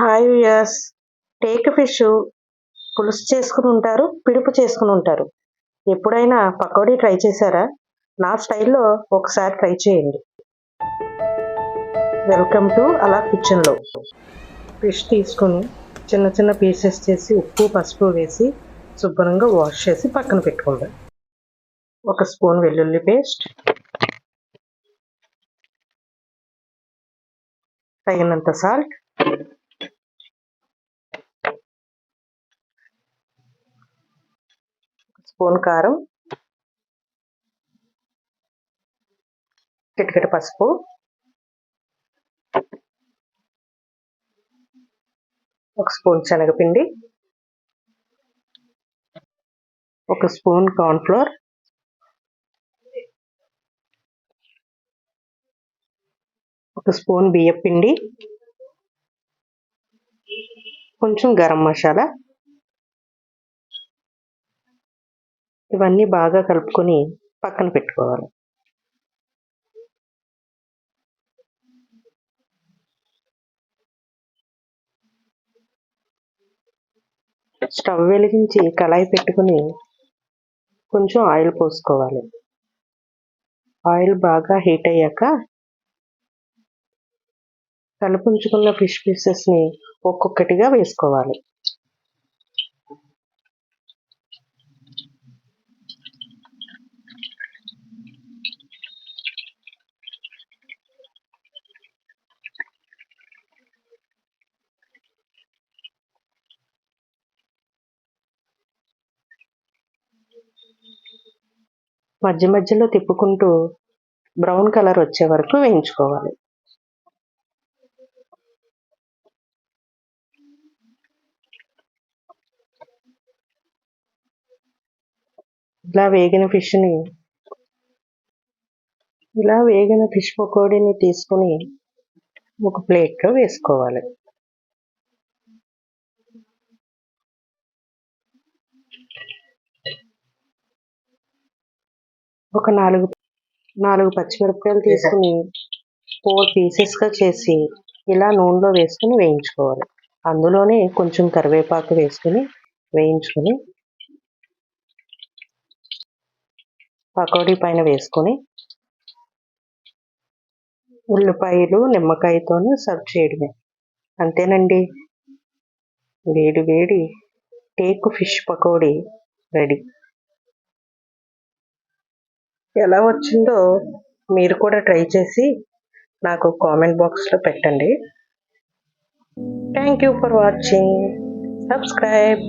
Hi viewers. Take fish పులుసు చేసుకుని ఉంటారు, పిడుపు చేసుకుని ఉంటారు. ఎప్పుడైనా పకోడీ ట్రై చేశారా? నా స్టైల్లో ఒకసారి ట్రై చేయండి. వెల్కమ్ టు అలా కిచెన్లో. ఫిష్ తీసుకుని చిన్న చిన్న పీసెస్ చేసి ఉప్పు పసుపు వేసి శుభ్రంగా వాష్ చేసి పక్కన పెట్టుకుందాం. 1 స్పూన్ వెల్లుల్లి పేస్ట్, తగినంత సాల్ట్, స్పూన్ కారం, చిటికెడు పసుపు, 1 స్పూన్ శనగపిండి, 1 స్పూన్ కార్న్ఫ్లోర్, 1 స్పూన్ బియ్యపిండి, కొంచెం గరం మసాలా. ఇవన్నీ బాగా కలుపుకొని పక్కన పెట్టుకోవాలి. స్టవ్ వెలిగించి కళాయి పెట్టుకుని కొంచెం ఆయిల్ పోసుకోవాలి. ఆయిల్ బాగా హీట్ అయ్యాక కలుపుంచుకున్న ఫిష్ పీసెస్ని ఒక్కొక్కటిగా వేసుకోవాలి. మధ్య మధ్యలో తిప్పుకుంటూ బ్రౌన్ కలర్ వచ్చే వరకు వేయించుకోవాలి. ఇలా వేగిన ఫిష్ పకోడీని తీసుకుని ఒక ప్లేట్లో వేసుకోవాలి. ఒక 4 పచ్చిమిరపకాయలు తీసుకుని 4 పీసెస్గా చేసి ఇలా నూనెలో వేసుకుని వేయించుకోవాలి. అందులోనే కొంచెం కరివేపాకు వేసుకుని వేయించుకొని పకోడీ పైన వేసుకొని ఉల్లిపాయలు నిమ్మకాయతోనే సర్వ్ చేయడమే. అంతేనండి, వేడి వేడి టేక్ ఫిష్ పకోడీ రెడీ. ఎలా వచ్చిందో మీరు కూడా ట్రై చేసి నాకు కామెంట్ బాక్స్లో పెట్టండి. Thank you for watching. Subscribe.